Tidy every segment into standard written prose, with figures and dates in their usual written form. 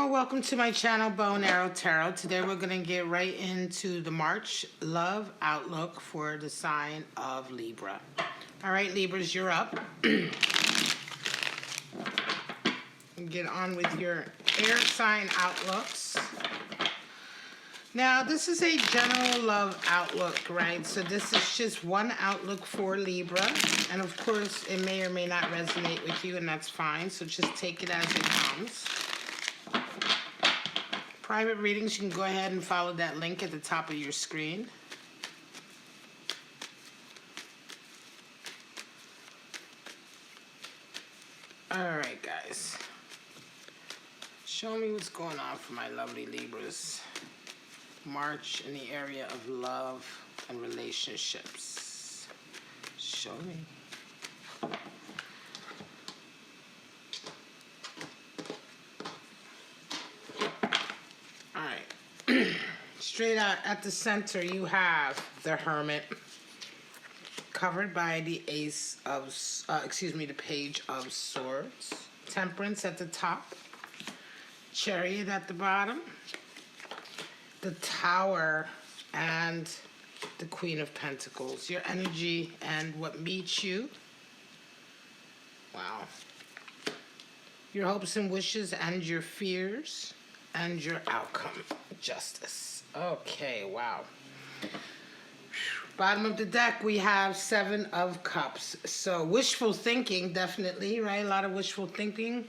all, welcome to my channel, Bow and Arrow Tarot. Today we're going to get right into the March love outlook for the sign of Libra. All right, Libras, you're up. Get on with your air sign outlooks. Now, this is a general love outlook, right? So this is just one outlook for Libra. And of course, it may or may not resonate with you, and that's fine. So just take it as it comes. Private readings, you can go ahead and follow that link at the top of your screen. All right, guys. Show me what's going on for my lovely Libras. March in the area of love and relationships. Show me. Straight out at the center, you have the Hermit, covered by the Ace of, the Page of Swords. Temperance at the top, Chariot at the bottom, the Tower, and the Queen of Pentacles. Your energy and what meets you. Wow. Your hopes and wishes and your fears and your outcome. Justice. Okay, wow. Bottom of the deck, we have Seven of Cups. So wishful thinking, definitely, right? A lot of wishful thinking.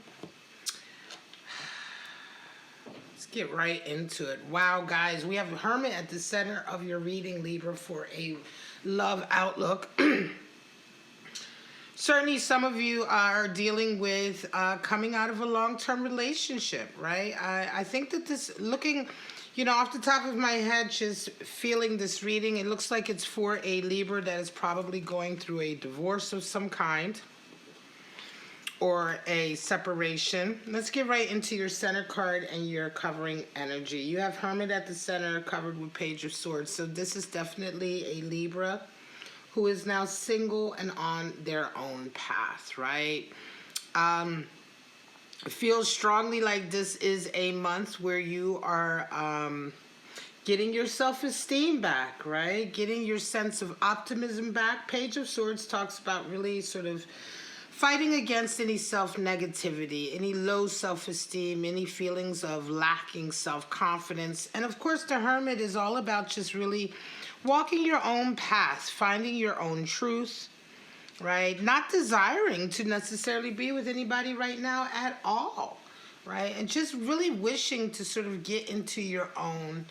Let's get right into it. Wow, guys, we have Hermit at the center of your reading, Libra, for a love outlook. Certainly, some of you are dealing with coming out of a long-term relationship, right? I think that this, looking, you know, off the top of my head, just feeling this reading, it looks like it's for a Libra that is probably going through a divorce of some kind or a separation. Let's get right into your center card and your covering energy. You have Hermit at the center, covered with Page of Swords. So this is definitely a Libra who is now single and on their own path, right? I feel strongly like this is a month where you are getting your self-esteem back, right? Getting your sense of optimism back. Page of Swords talks about really sort of fighting against any self-negativity, any low self-esteem, any feelings of lacking self-confidence. And of course, the Hermit is all about just really walking your own path, finding your own truth, right? Not desiring to necessarily be with anybody right now at all, right? And just really wishing to sort of get into your own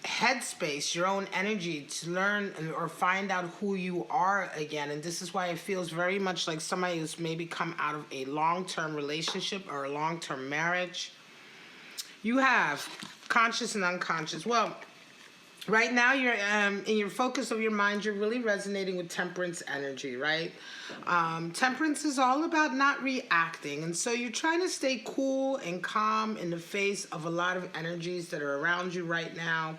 headspace, your own energy, to learn or find out who you are again. And this is why it feels very much like somebody who's maybe come out of a long-term relationship or a long-term marriage. You have conscious and unconscious. Well, right now, you're in your focus of your mind, you're really resonating with Temperance energy, right? Temperance is all about not reacting. And so you're trying to stay cool and calm in the face of a lot of energies that are around you right now,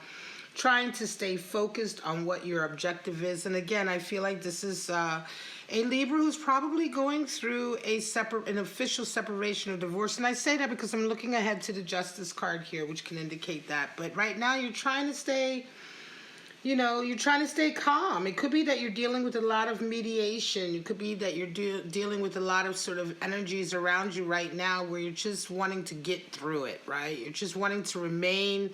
trying to stay focused on what your objective is. And again, I feel like this is a Libra who's probably going through an official separation or divorce. And I say that because I'm looking ahead to the Justice card here, which can indicate that. But right now, you're trying to stay, you know, you're trying to stay calm. It could be that you're dealing with a lot of mediation. It could be that you're dealing with a lot of sort of energies around you right now where you're just wanting to get through it, right? You're just wanting to remain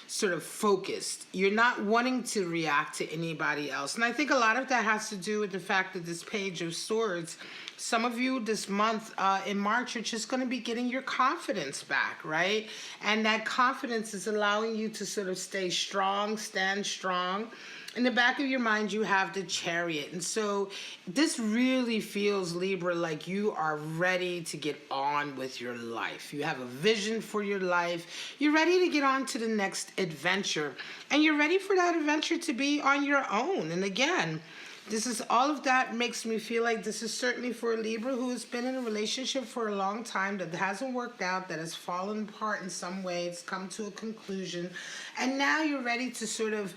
sort of focused. You're not wanting to react to anybody else. And I think a lot of that has to do with the fact that this Page of Swords, some of you this month in March are just going to be getting your confidence back, right? And that confidence is allowing you to sort of stay strong, stand strong. In the back of your mind, you have the Chariot. And so this really feels, Libra, like you are ready to get on with your life. You have a vision for your life. You're ready to get on to the next adventure. And you're ready for that adventure to be on your own. And again, this is all of that makes me feel like this is certainly for a Libra who has been in a relationship for a long time that hasn't worked out, that has fallen apart in some way. It's come to a conclusion. And now you're ready to sort of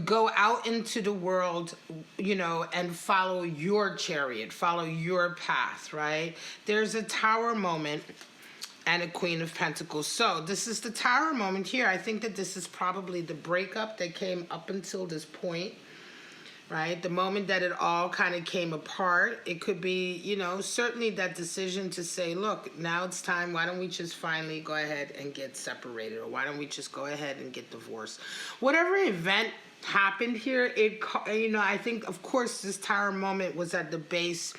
go out into the world, you know, and follow your chariot, follow your path, right? There's a Tower moment and a Queen of Pentacles. So this is the Tower moment here. I think that this is probably the breakup that came up until this point, right? The moment that it all kind of came apart. It could be, you know, certainly that decision to say, look, now it's time. Why don't we just finally go ahead and get separated? Or why don't we just go ahead and get divorced? Whatever event happened here, it, you know, I think, of course, this Tower moment was at the base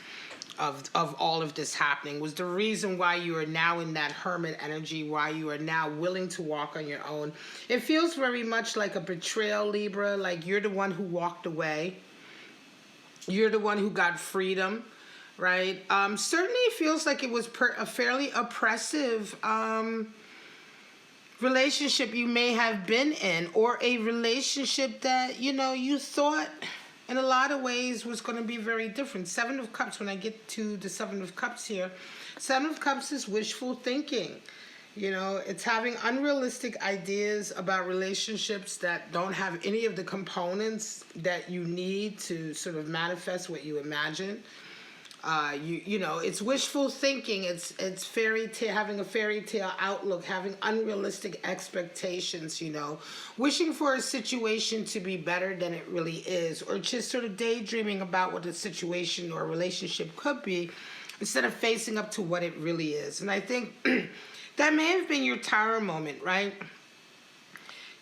of all of this happening, was the reason why you are now in that hermit energy, why you are now willing to walk on your own. It feels very much like a betrayal, Libra, like you're the one who walked away. You're the one who got freedom, right? Certainly it feels like it was a fairly oppressive relationship you may have been in, or a relationship that, you know, you thought in a lot of ways was going to be very different. Seven of Cups, when I get to the Seven of Cups here, Seven of Cups is wishful thinking. You know, it's having unrealistic ideas about relationships that don't have any of the components that you need to sort of manifest what you imagine. You know, it's wishful thinking. It's having a fairy tale outlook, having unrealistic expectations, you know, wishing for a situation to be better than it really is, or just sort of daydreaming about what a situation or a relationship could be instead of facing up to what it really is. And I think that may have been your Tower moment, right?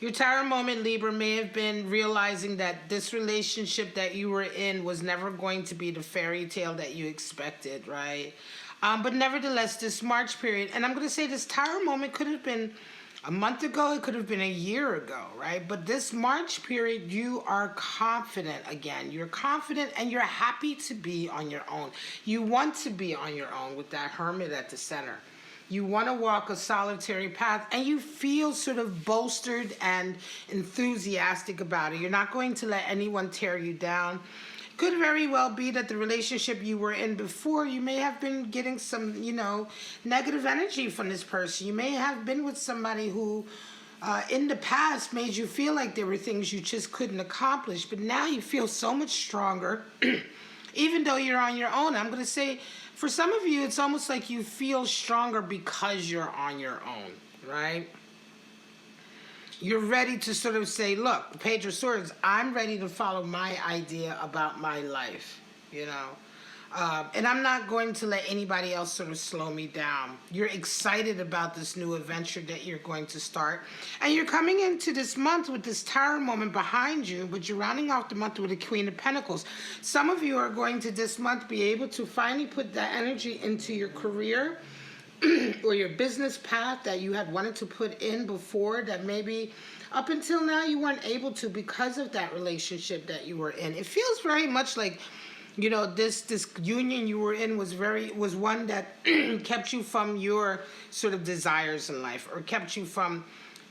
Your Tower moment, Libra, may have been realizing that this relationship that you were in was never going to be the fairy tale that you expected, right? But nevertheless, this March period, and I'm going to say this Tower moment could have been a month ago, it could have been a year ago, right? But this March period, you are confident again. You're confident and you're happy to be on your own. You want to be on your own with that Hermit at the center. You want to walk a solitary path, and you feel sort of bolstered and enthusiastic about it. You're not going to let anyone tear you down. Could very well be that the relationship you were in before, you may have been getting some, you know, negative energy from this person. You may have been with somebody who in the past made you feel like there were things you just couldn't accomplish, but now you feel so much stronger, even though you're on your own. I'm going to say, for some of you, it's almost like you feel stronger because you're on your own, right? You're ready to sort of say, look, Page of Swords, I'm ready to follow my idea about my life, you know? And I'm not going to let anybody else sort of slow me down. You're excited about this new adventure that you're going to start. And you're coming into this month with this Tower moment behind you, but you're rounding off the month with the Queen of Pentacles. Some of you are going to this month be able to finally put that energy into your career or your business path that you had wanted to put in before, that maybe up until now you weren't able to because of that relationship that you were in. It feels very much like, you know, this union you were in was one that kept you from your sort of desires in life, or kept you from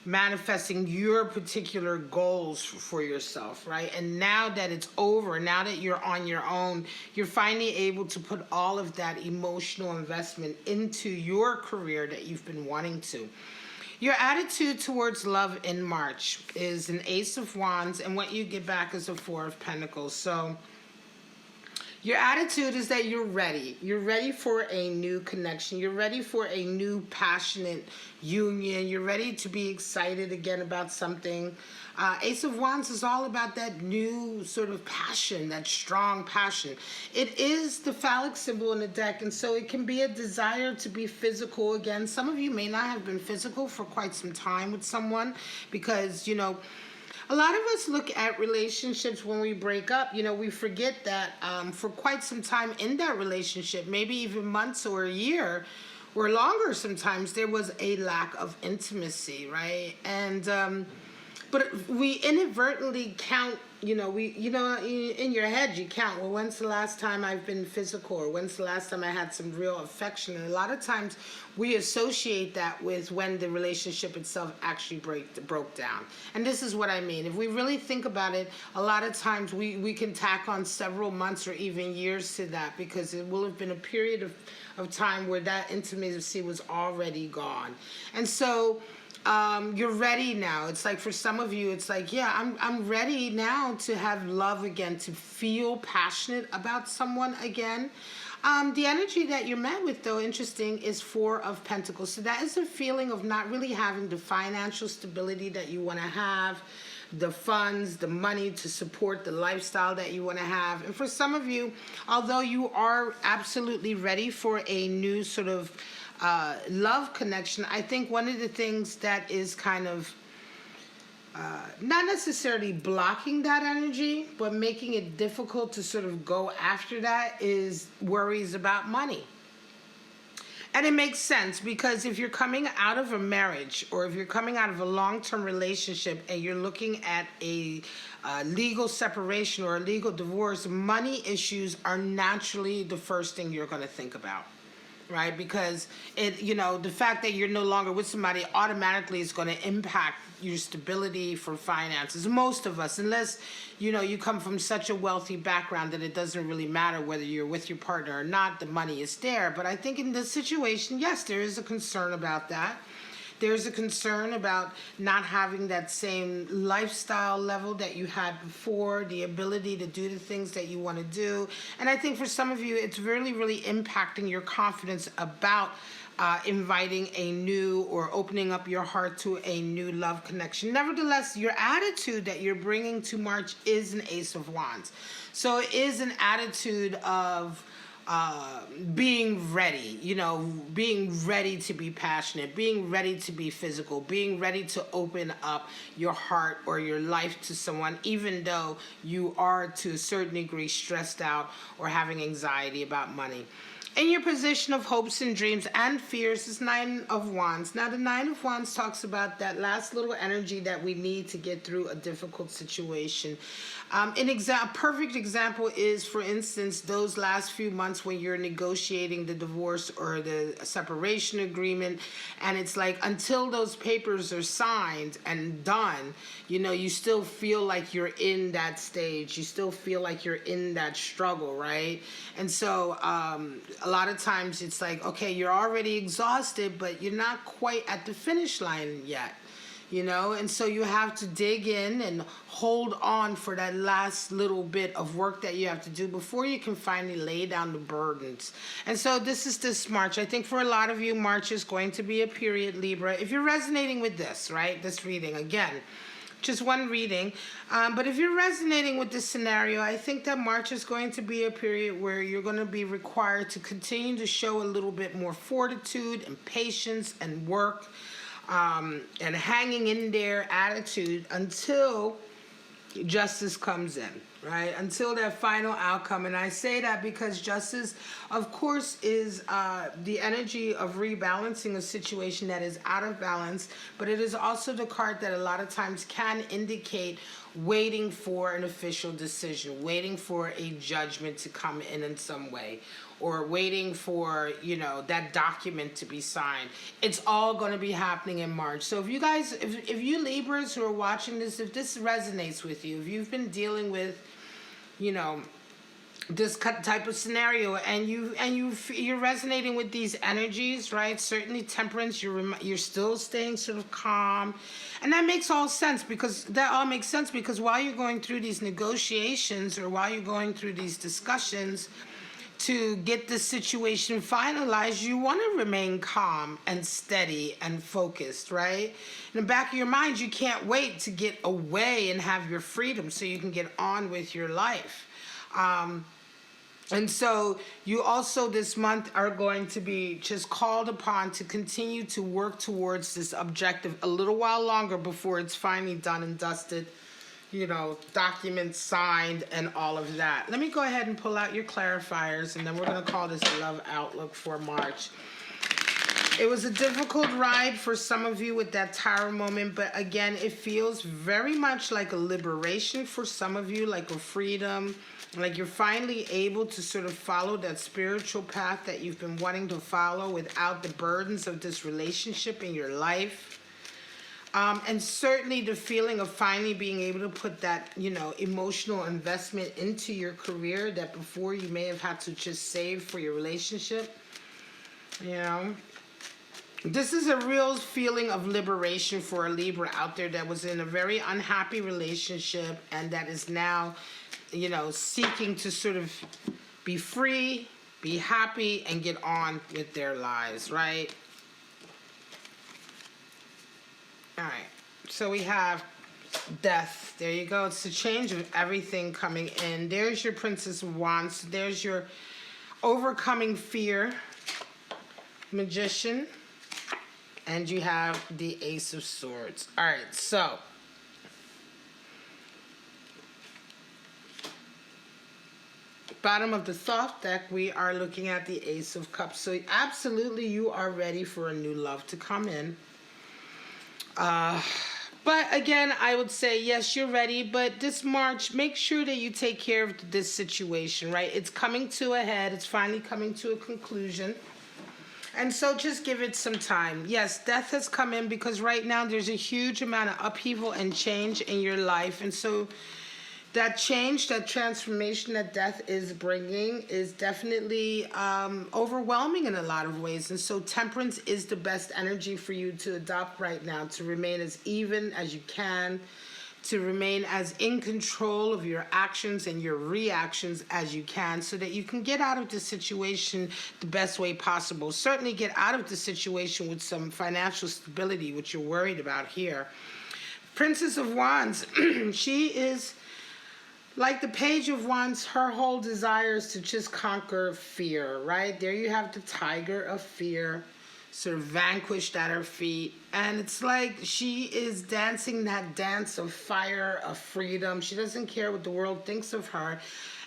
manifesting your particular goals for yourself, right? And now that it's over, now that you're on your own, you're finally able to put all of that emotional investment into your career that you've been wanting to. Your attitude towards love in March is an Ace of Wands, and what you get back is a Four of Pentacles. So your attitude is that you're ready. You're ready for a new connection. You're ready for a new passionate union. You're ready to be excited again about something. Ace of Wands is all about that new sort of passion, that strong passion. It is the phallic symbol in the deck, and so it can be a desire to be physical again. Some of you may not have been physical for quite some time with someone because, you know, a lot of us look at relationships when we break up, you know, we forget that for quite some time in that relationship, maybe even months or a year or longer sometimes, there was a lack of intimacy, right? And but we inadvertently count, you know, in your head you count, well, when's the last time I've been physical, or when's the last time I had some real affection? And a lot of times we associate that with when the relationship itself actually broke down. And this is what I mean. If we really think about it, a lot of times we can tack on several months or even years to that, because it will have been a period of time where that intimacy was already gone. And so you're ready now. It's like for some of you, it's like, yeah, I'm ready now to have love again, to feel passionate about someone again. The energy that you're met with, though, interesting, is Four of Pentacles. So that is a feeling of not really having the financial stability that you want to have, the funds, the money to support the lifestyle that you want to have. And for some of you, although you are absolutely ready for a new sort of love connection, I think one of the things that is kind of not necessarily blocking that energy, but making it difficult to sort of go after that is worries about money. And it makes sense, because if you're coming out of a marriage, or if you're coming out of a long-term relationship and you're looking at a legal separation or a legal divorce, money issues are naturally the first thing you're going to think about. Right? Because the fact that you're no longer with somebody automatically is going to impact your stability for finances. Most of us, unless, you come from such a wealthy background that it doesn't really matter whether you're with your partner or not, the money is there. But I think in this situation, yes, there is a concern about that. There's a concern about not having that same lifestyle level that you had before, the ability to do the things that you want to do. And I think for some of you, it's really, really impacting your confidence about inviting a new or opening up your heart to a new love connection. Nevertheless, your attitude that you're bringing to March is an Ace of Wands. So it is an attitude of being ready, being ready to be passionate, being ready to be physical, being ready to open up your heart or your life to someone, even though you are to a certain degree stressed out or having anxiety about money. In your position of hopes and dreams and fears is Nine of Wands. Now, the Nine of Wands talks about that last little energy that we need to get through a difficult situation. A perfect example is, for instance, those last few months when you're negotiating the divorce or the separation agreement, and it's like until those papers are signed and done, you still feel like you're in that stage. You still feel like you're in that struggle, right? And so a lot of times it's like, okay, you're already exhausted, but you're not quite at the finish line yet. And so you have to dig in and hold on for that last little bit of work that you have to do before you can finally lay down the burdens. And so this March. I think for a lot of you, March is going to be a period, Libra. If you're resonating with this, right, this reading, again, just one reading. But if you're resonating with this scenario, I think that March is going to be a period where you're going to be required to continue to show a little bit more fortitude and patience and work. And hanging in there attitude until justice comes in, right? Until that final outcome. And I say that because justice, of course, is the energy of rebalancing a situation that is out of balance, but it is also the card that a lot of times can indicate waiting for an official decision, waiting for a judgment to come in some way, or waiting for, that document to be signed. It's all going to be happening in March. So if you guys, if you Libras who are watching this, if this resonates with you, if you've been dealing with, this type of scenario, and you're resonating with these energies, right? Certainly Temperance, you're still staying sort of calm, and that makes all sense, because while you're going through these negotiations, or while you're going through these discussions to get the situation finalized, you want to remain calm and steady and focused, right? In the back of your mind, you can't wait to get away and have your freedom so you can get on with your life. And so you also this month are going to be just called upon to continue to work towards this objective a little while longer before it's finally done and dusted, documents signed and all of that. Let me go ahead and pull out your clarifiers, and then we're going to call this a love outlook for March. It was a difficult ride for some of you with that Tower moment, but again, it feels very much like a liberation for some of you, like a freedom, like you're finally able to sort of follow that spiritual path that you've been wanting to follow without the burdens of this relationship in your life. And certainly the feeling of finally being able to put that, emotional investment into your career that before you may have had to just save for your relationship, This is a real feeling of liberation for a Libra out there that was in a very unhappy relationship and that is now, you know, seeking to sort of be free, be happy, and get on with their lives, right? All right. So we have death. There you go. It's the change of everything coming in. There's your Princess of Wands. There's your overcoming fear, Magician. And you have the Ace of Swords. All right, so bottom of the soft deck, we are looking at the Ace of Cups. So absolutely, you are ready for a new love to come in. But again, I would say, yes, you're ready. But this March, make sure that you take care of this situation, right? It's coming to a head. It's finally coming to a conclusion. And so just give it some time. Yes, death has come in because right now there's a huge amount of upheaval and change in your life. And so that change, that transformation that death is bringing is definitely overwhelming in a lot of ways. And so temperance is the best energy for you to adopt right now, to remain as even as you can, to remain as in control of your actions and your reactions as you can so that you can get out of the situation the best way possible. Certainly get out of the situation with some financial stability, which you're worried about here. Princess of Wands, she is like the Page of Wands. Her whole desire is to just conquer fear, right? There you have the Tiger of Fear, sort of vanquished at her feet. And it's like she is dancing that dance of fire, of freedom. She doesn't care what the world thinks of her.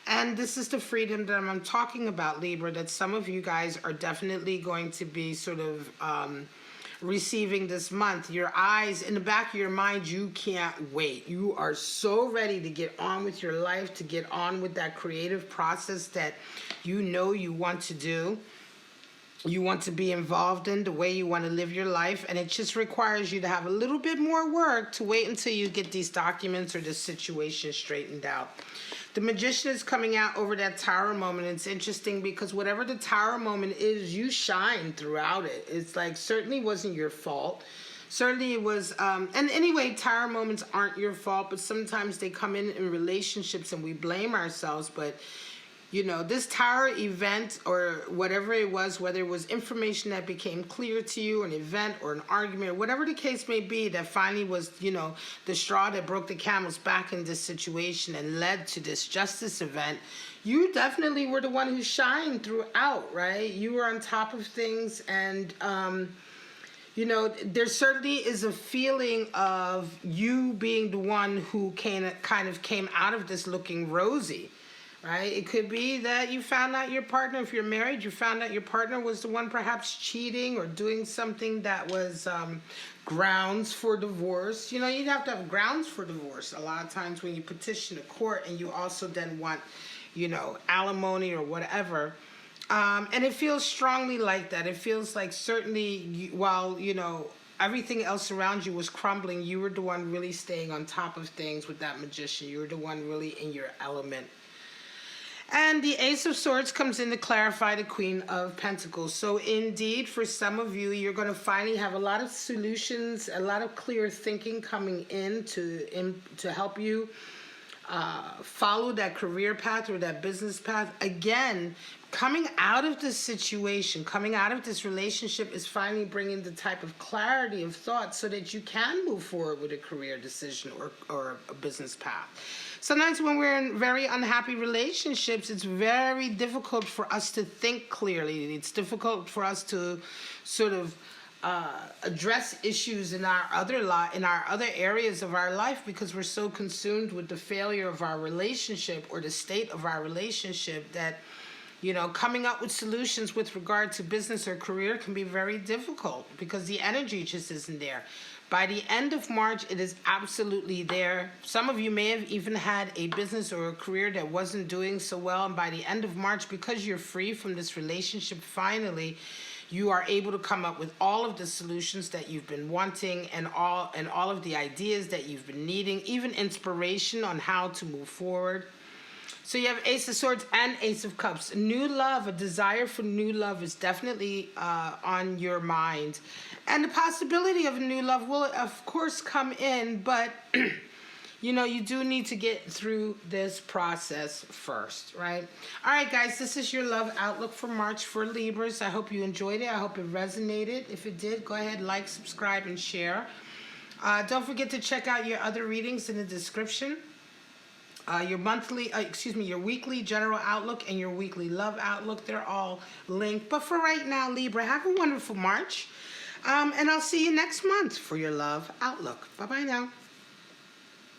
And this is the freedom that I'm talking about, Libra, that some of you guys are definitely going to be sort of receiving this month. Your eyes, in the back of your mind, you can't wait. You are so ready to get on with your life, to get on with that creative process that you know you want to do. You want to be involved in, the way you want to live your life, and it just requires you to have a little bit more work to wait until you get these documents or this situation straightened out. The Magician is coming out over that Tower moment. It's interesting because whatever the Tower moment is, you shine throughout it. It's like certainly wasn't your fault. Certainly it was, and anyway, Tower moments aren't your fault, but sometimes they come in relationships and we blame ourselves, but you know, this Tower event or whatever it was, whether it was information that became clear to you, an event or an argument, or whatever the case may be, that finally was, you know, the straw that broke the camel's back in this situation and led to this justice event, you definitely were the one who shined throughout, right? You were on top of things and, you know, there certainly is a feeling of you being the one who kind of came out of this looking rosy. Right? It could be that you found out your partner, if you're married, you found out your partner was the one perhaps cheating or doing something that was grounds for divorce. You know, you'd have to have grounds for divorce a lot of times when you petition a court and you also then want, you know, alimony or whatever. And it feels strongly like that. It feels like certainly while, you know, everything else around you was crumbling, you were the one really staying on top of things with that Magician. You were the one really in your element. And the Ace of Swords comes in to clarify the Queen of Pentacles. So indeed, for some of you, you're going to finally have a lot of solutions, a lot of clear thinking coming in to help you follow that career path or that business path. Again, coming out of this situation, coming out of this relationship is finally bringing the type of clarity of thought so that you can move forward with a career decision or a business path. Sometimes when we're in very unhappy relationships, it's very difficult for us to think clearly. It's difficult for us to sort of address issues in our other areas of our life because we're so consumed with the failure of our relationship or the state of our relationship that, you know, coming up with solutions with regard to business or career can be very difficult because the energy just isn't there. By the end of March, it is absolutely there. Some of you may have even had a business or a career that wasn't doing so well. And by the end of March, because you're free from this relationship, finally, you are able to come up with all of the solutions that you've been wanting and all of the ideas that you've been needing, even inspiration on how to move forward. So you have Ace of Swords and Ace of Cups. New love, a desire for new love is definitely on your mind. And the possibility of new love will, of course, come in, but, you know, you do need to get through this process first, right? All right, guys, this is your love outlook for March for Libras. I hope you enjoyed it. I hope it resonated. If it did, go ahead, like, subscribe, and share. Don't forget to check out your other readings in the description. Your weekly general outlook and your weekly love outlook, they're all linked. But for right now, Libra, have a wonderful March. And I'll see you next month for your love outlook. Bye-bye now.